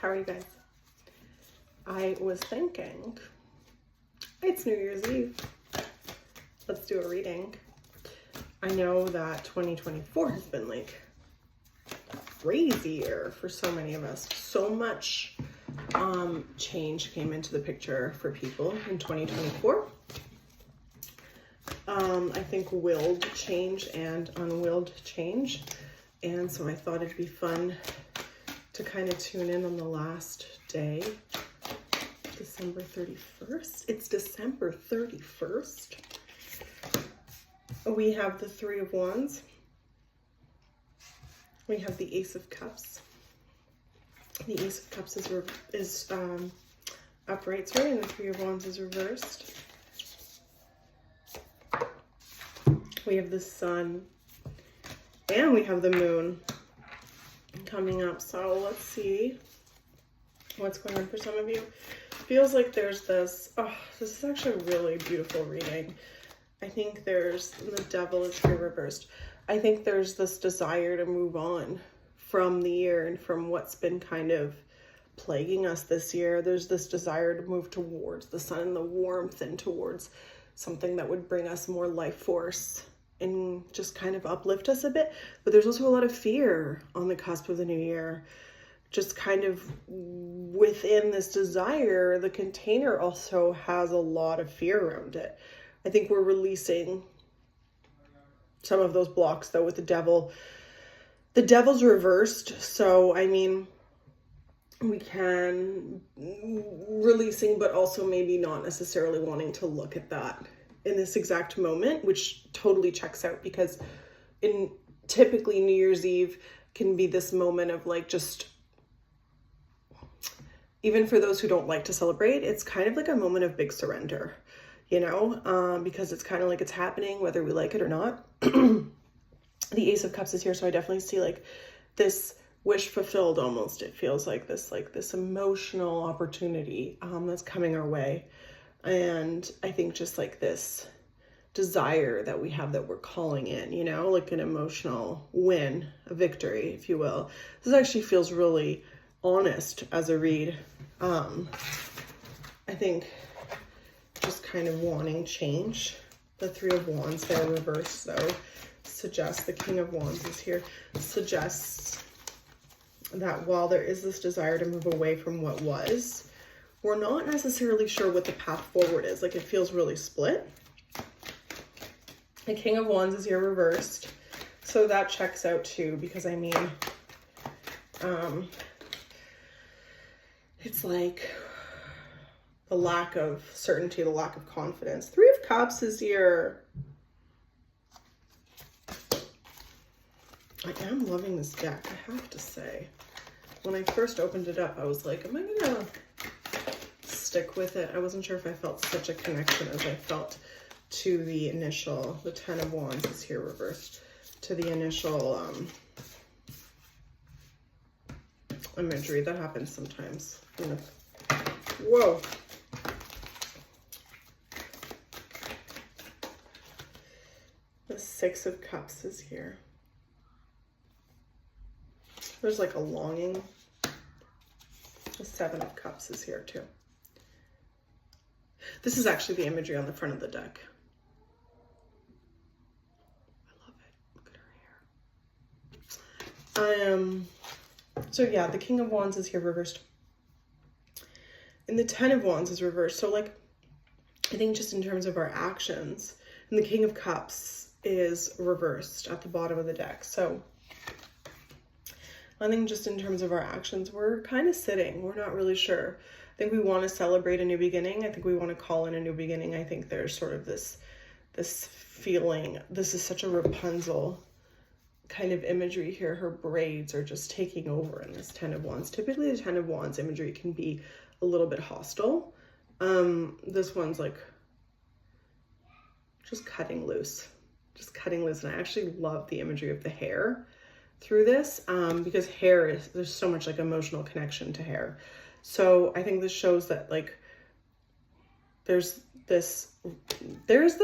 How are you guys? I was thinking, it's New Year's Eve. Let's do a reading. I know that 2024 has been like a crazy year for so many of us. So much change came into the picture for people in 2024. I think willed change and unwilled change. And so I thought it'd be fun to kind of tune in on the last day, December 31st. It's December 31st. We have the Three of Wands. We have the Ace of Cups. The Ace of Cups is upright, sorry, and the Three of Wands is reversed. We have the Sun, and we have the Moon coming up. So let's see what's going on for some of you. Feels like there's this, this is actually a really beautiful reading. I think there's, the Devil is here reversed. I think there's this desire to move on from the year and from what's been kind of plaguing us this year. There's this desire to move towards the sun and the warmth and towards something that would bring us more life force and just kind of uplift us a bit. But there's also a lot of fear on the cusp of the new year. Just kind of within this desire, the container also has a lot of fear around it. I think we're releasing some of those blocks though with the Devil. The Devil's reversed, so I mean, we can releasing, but also maybe not necessarily wanting to look at that in this exact moment, which totally checks out, because typically New Year's Eve can be this moment of like, just even for those who don't like to celebrate, it's kind of like a moment of big surrender, you know, because it's kind of like it's happening whether we like it or not. The Ace of Cups is here, so I definitely see like this wish fulfilled almost. It feels like this emotional opportunity that's coming our way. And I think just like this desire that we have that we're calling in, you know, like an emotional win, a victory, if you will. This actually feels really honest as a read. I think just kind of wanting change. The Three of Wands there reversed though suggests, the King of Wands is here, suggests that while there is this desire to move away from what was, we're not necessarily sure what the path forward is. Like, it feels really split. The King of Wands is here reversed. So that checks out too, because I mean, it's like the lack of certainty, the lack of confidence. Three of Cups is here. I am loving this deck, I have to say. When I first opened it up, I was like, am I gonna stick with it? I wasn't sure if I felt such a connection as I felt to the initial, the Ten of Wands is here reversed, to the initial imagery. That happens sometimes. Whoa. The Six of Cups is here. There's like a longing. The Seven of Cups is here too. This is actually the imagery on the front of the deck. I love it. Look at her hair. So yeah, the King of Wands is here reversed. And the Ten of Wands is reversed. So like, I think just in terms of our actions, and the King of Cups is reversed at the bottom of the deck. So I think just in terms of our actions, we're kind of sitting. We're not really sure. I think we want to celebrate a new beginning. I think we want to call in a new beginning. I think there's sort of this feeling. This is such a Rapunzel kind of imagery here. Her braids are just taking over in this Ten of Wands. Typically the Ten of Wands imagery can be a little bit hostile. This one's like just cutting loose. Just cutting loose. And I actually love the imagery of the hair through this, because hair is, there's so much like emotional connection to hair. So I think this shows that like there's this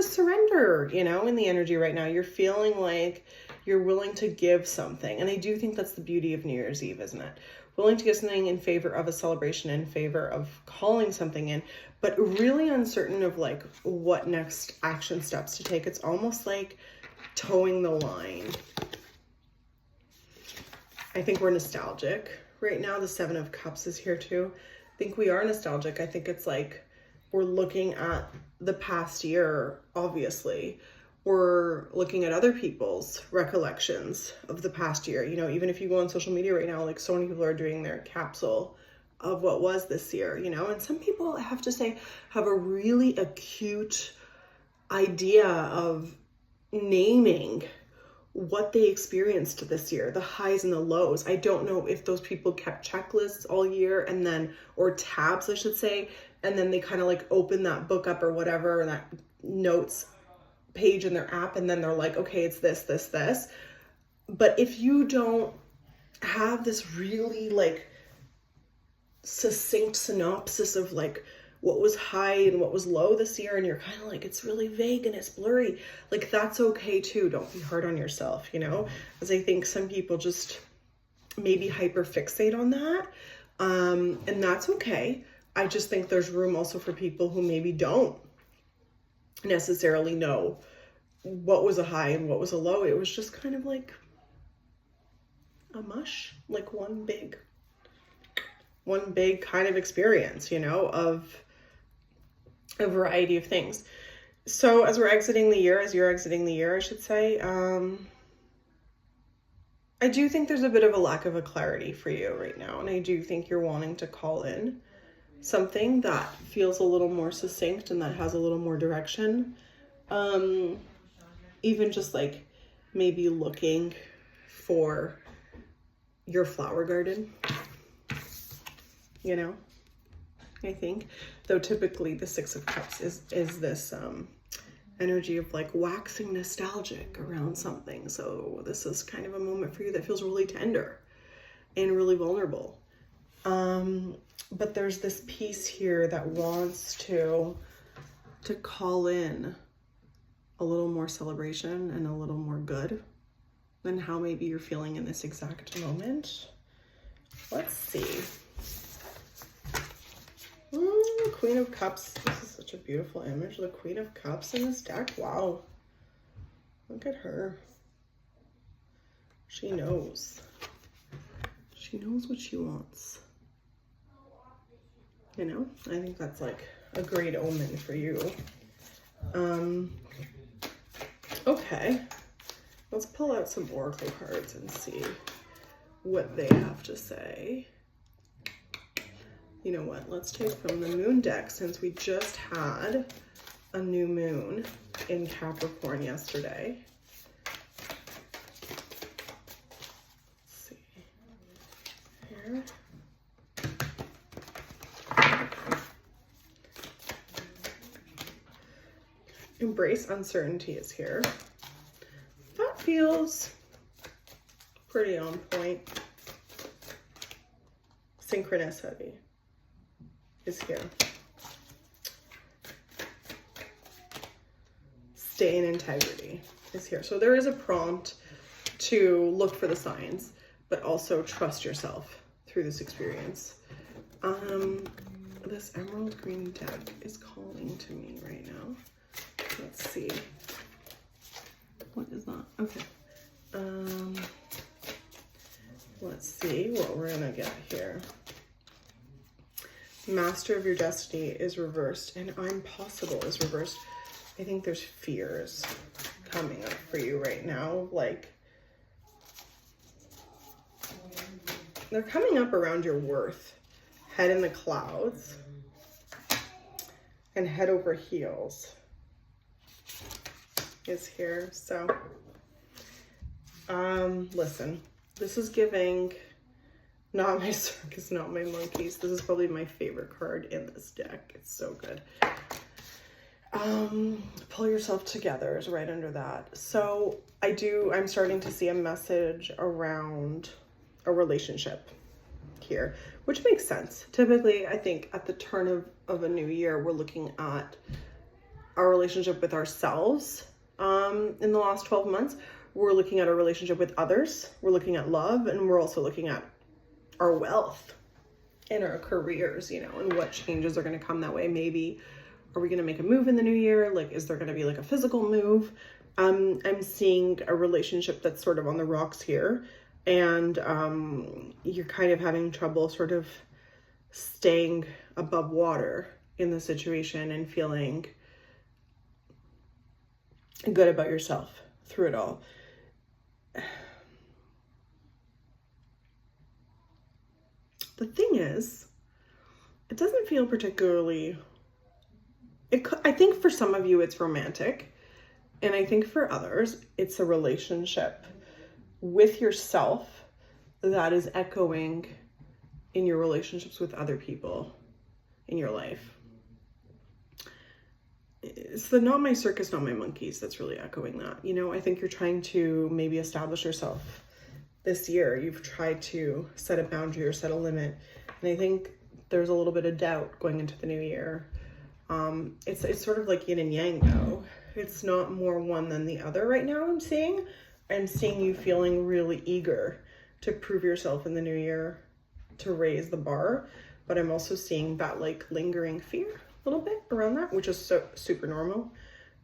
surrender, you know, in the energy right now. You're feeling like You're willing to give something. And I do think that's the beauty of New Year's Eve, isn't it? Willing to give something in favor of a celebration, in favor of calling something in, but really uncertain of like what next action steps to take. It's almost like towing the line. I think we're nostalgic right now. The Seven of Cups is here too. I think we are nostalgic. I think it's like we're looking at the past year, obviously. We're looking at other people's recollections of the past year. You know, even if you go on social media right now, like so many people are doing their capsule of what was this year, you know, and some people, I have to say, have a really acute idea of naming what they experienced this year, the highs and the lows. I don't know if those people kept checklists all year and then, or tabs, I should say, and then they kind of like open that book up or whatever, and that notes page in their app, and then they're like, okay, it's this, this, this. But if you don't have this really like succinct synopsis of like what was high and what was low this year, and you're kind of like, it's really vague and it's blurry, like that's okay too. Don't be hard on yourself, you know, as I think some people just maybe hyper fixate on that. And that's okay. I just think there's room also for people who maybe don't necessarily know what was a high and what was a low. It was just kind of like a mush, like one big kind of experience, you know, of a variety of things. So as we're exiting the year, as you're exiting the year, I should say, I do think there's a bit of a lack of a clarity for you right now. And I do think you're wanting to call in something that feels a little more succinct and that has a little more direction. Even just like maybe looking for your flower garden, you know, I think, though typically the Six of Cups is this energy of like waxing nostalgic around something. So this is kind of a moment for you that feels really tender and really vulnerable. But there's this piece here that wants to call in a little more celebration and a little more good than how maybe you're feeling in this exact moment. Let's see. Queen of Cups. This is such a beautiful image. The Queen of Cups in this deck. Wow. Look at her. She knows. She knows what she wants. You know, I think that's like a great omen for you. Okay, let's pull out some oracle cards and see what they have to say. You know what, let's take from the moon deck, since we just had a new moon in Capricorn yesterday. Let's see here. Embrace uncertainty is here. That feels pretty on point. Synchronicity is here. Stay in integrity is here. So there is a prompt to look for the signs, but also trust yourself through this experience. This emerald green deck is calling to me right now. Let's see. What is that? Okay. Let's see what we're gonna get here. Master of your destiny is reversed, and I'm possible is reversed. I think there's fears coming up for you right now. Like, they're coming up around your worth. Head in the clouds and head over heels is here. So listen, this is giving not my circus, not my monkeys. This is probably my favorite card in this deck. It's so good. Pull yourself together is right under that. So I'm starting to see a message around a relationship here, which makes sense. Typically, I think at the turn of a new year, we're looking at our relationship with ourselves in the last 12 months we're looking at our relationship with others, we're looking at love, and we're also looking at our wealth and our careers, you know, and what changes are going to come that way. Maybe, are we going to make a move in the new year? Like, is there going to be like a physical move? I'm seeing a relationship that's sort of on the rocks here, and you're kind of having trouble sort of staying above water in the situation and feeling good about yourself through it all. The thing is, it doesn't feel particularly, I think for some of you it's romantic, and I think for others it's a relationship with yourself that is echoing in your relationships with other people in your life. It's the not my circus, not my monkeys that's really echoing that. You know, I think you're trying to maybe establish yourself this year. You've tried to set a boundary or set a limit. And I think there's a little bit of doubt going into the new year. It's sort of like yin and yang though. It's not more one than the other right now. I'm seeing you feeling really eager to prove yourself in the new year, to raise the bar. But I'm also seeing that like lingering fear a little bit around that, which is so super normal.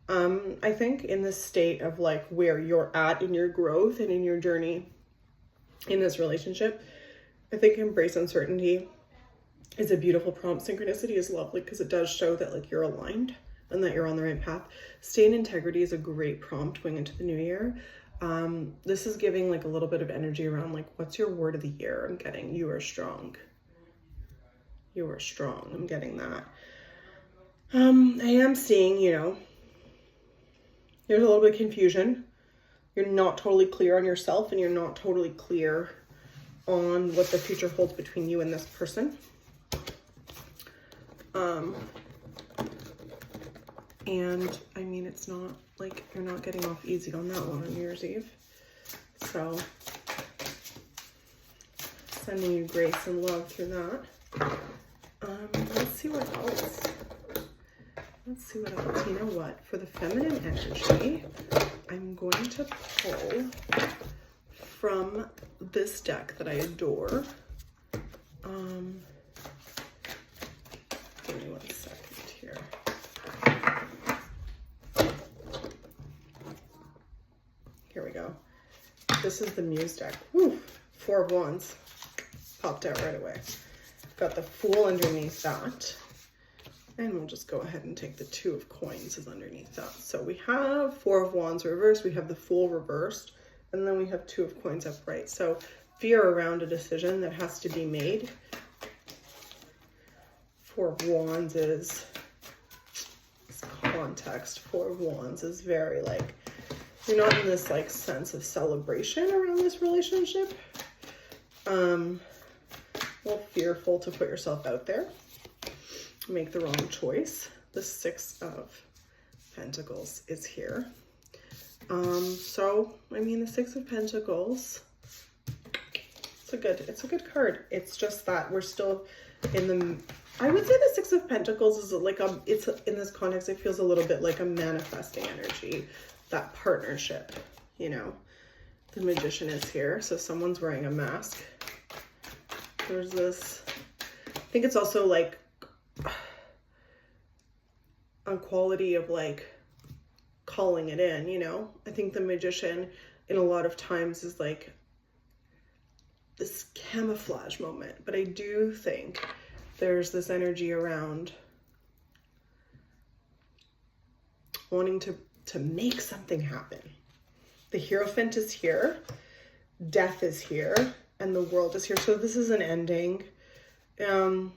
I think in this state of like where you're at in your growth and in your journey in this relationship, I think embrace uncertainty is a beautiful prompt. Synchronicity is lovely because it does show that like you're aligned and that you're on the right path. Stay in integrity is a great prompt going into the new year. This is giving like a little bit of energy around like, what's your word of the year? I'm getting you are strong. You are strong. I'm getting that. I am seeing, you know, there's a little bit of confusion. You're not totally clear on yourself, and you're not totally clear on what the future holds between you and this person. And I mean, it's not like you're not getting off easy on that one on New Year's Eve. So sending you grace and love through that. Let's see what else. Let's see what else. You know what? For the feminine energy, I'm going to pull from this deck that I adore. Give me 1 second here. Here we go. This is the Muse deck. Woo! 4 of Wands. Popped out right away. Got the Fool underneath that. And we'll just go ahead and take the 2 of Coins is underneath that. So we have 4 of Wands reversed, we have the Fool reversed, and then we have 2 of Coins upright. So fear around a decision that has to be made. 4 of Wands is context. 4 of Wands is very like, you're not in this like sense of celebration around this relationship. Well, fearful to put yourself out there. Make the wrong choice. The 6 of Pentacles is here. So I mean, the 6 of Pentacles, it's a good card. It's just that we're still in the, I would say the 6 of Pentacles is like it's in this context, it feels a little bit like a manifesting energy, that partnership, you know. The Magician is here, so someone's wearing a mask. There's this, I think it's also like a quality of like calling it in, you know. I think the Magician in a lot of times is like this camouflage moment, but I do think there's this energy around wanting to make something happen. The Hierophant is here, Death is here, and the World is here. So this is an ending. In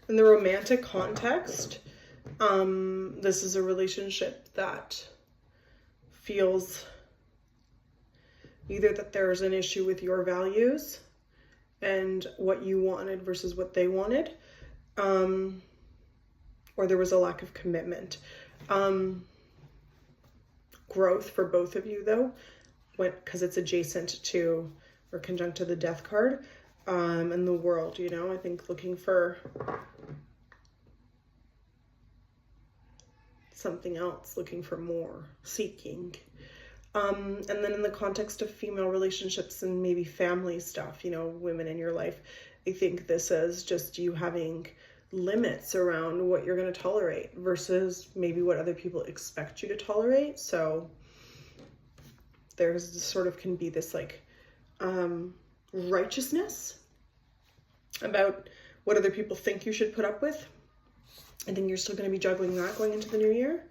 the romantic context, this is a relationship that feels either that there's an issue with your values and what you wanted versus what they wanted, or there was a lack of commitment. Growth for both of you though, because it's adjacent to or conjunct to the Death card, and the World, you know. I think looking for something else, looking for more, seeking. And then in the context of female relationships and maybe family stuff, you know, women in your life, I think this is just you having limits around what you're going to tolerate versus maybe what other people expect you to tolerate. So there's sort of can be this like righteousness about what other people think you should put up with. And then you're still going to be juggling that going into the new year.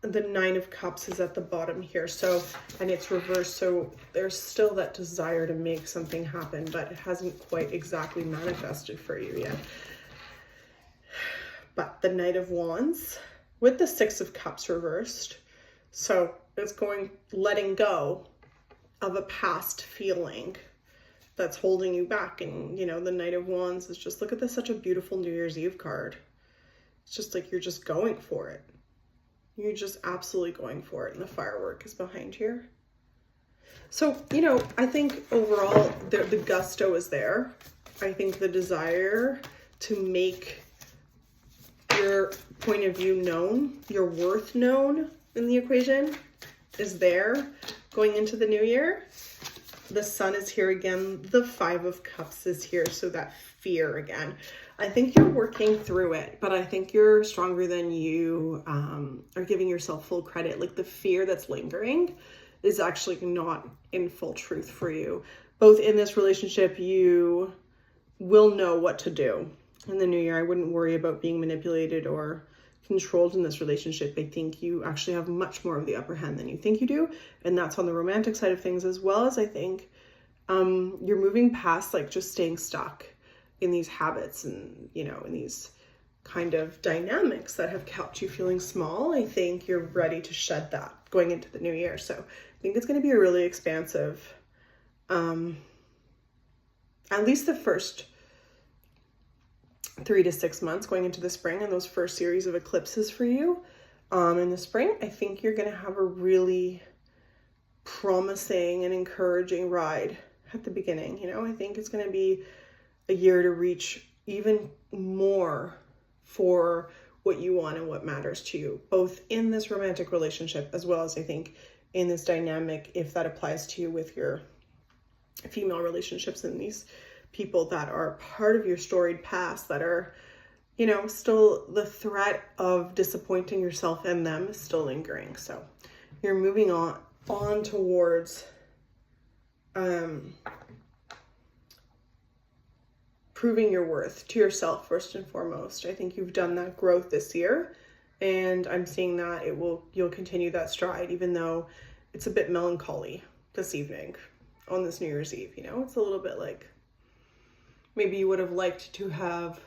The 9 of Cups is at the bottom here. So, and it's reversed. So there's still that desire to make something happen, but it hasn't quite exactly manifested for you yet. But the Knight of Wands with the 6 of Cups reversed. So it's letting go of a past feeling that's holding you back. And, you know, the Knight of Wands is just, look at this, such a beautiful New Year's Eve card. It's just like, you're just going for it. You're just absolutely going for it. And the firework is behind here. So, you know, I think overall the gusto is there. I think the desire to make your point of view known, your worth known in the equation is there going into the new year. The Sun is here again. The 5 of Cups is here. So that fear again. I think you're working through it, but I think you're stronger than you are giving yourself full credit. Like the fear that's lingering is actually not in full truth for you. Both in this relationship, you will know what to do in the new year. I wouldn't worry about being manipulated or controlled in this relationship. I think you actually have much more of the upper hand than you think you do. And that's on the romantic side of things, as well as I think you're moving past like just staying stuck in these habits and, you know, in these kind of dynamics that have kept you feeling small. I think you're ready to shed that going into the new year. So I think it's going to be a really expansive, at least the first 3 to 6 months going into the spring and those first series of eclipses for you in the spring. I think you're going to have a really promising and encouraging ride at the beginning. You know, I think it's going to be a year to reach even more for what you want and what matters to you, both in this romantic relationship as well as I think in this dynamic, if that applies to you with your female relationships and these people that are part of your storied past that are, you know, still the threat of disappointing yourself and them is still lingering. So you're moving on towards proving your worth to yourself first and foremost. I think you've done that growth this year, and I'm seeing that you'll continue that stride, even though it's a bit melancholy this evening on this New Year's Eve. You know, it's a little bit like maybe you would have liked to have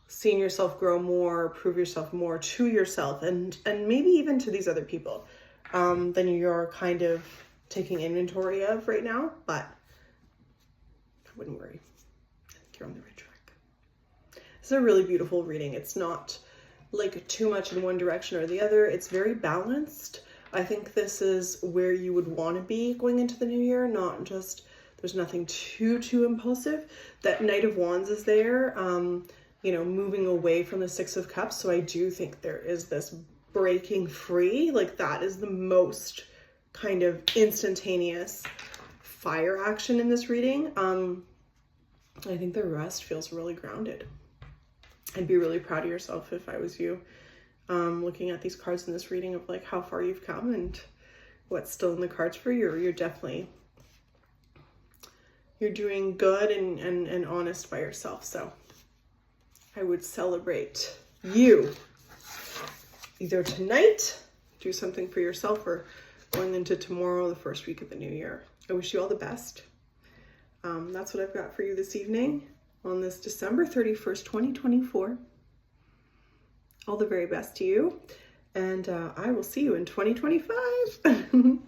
seen yourself grow more, prove yourself more to yourself, and maybe even to these other people than you're kind of taking inventory of right now. But I wouldn't worry. You're on the right track. It's a really beautiful reading. It's not like too much in one direction or the other. It's very balanced. I think this is where you would want to be going into the new year, not just, there's nothing too impulsive. That Knight of Wands is there, you know, moving away from the 6 of Cups. So I do think there is this breaking free. Like that is the most kind of instantaneous fire action in this reading. I think the rest feels really grounded. I'd be really proud of yourself if I was you, looking at these cards in this reading of like how far you've come and what's still in the cards for you. You're doing good and honest by yourself. So I would celebrate you either tonight, do something for yourself, or going into tomorrow, the first week of the new year. I wish you all the best. That's what I've got for you this evening on this December 31st, 2024. All the very best to you, and I will see you in 2025.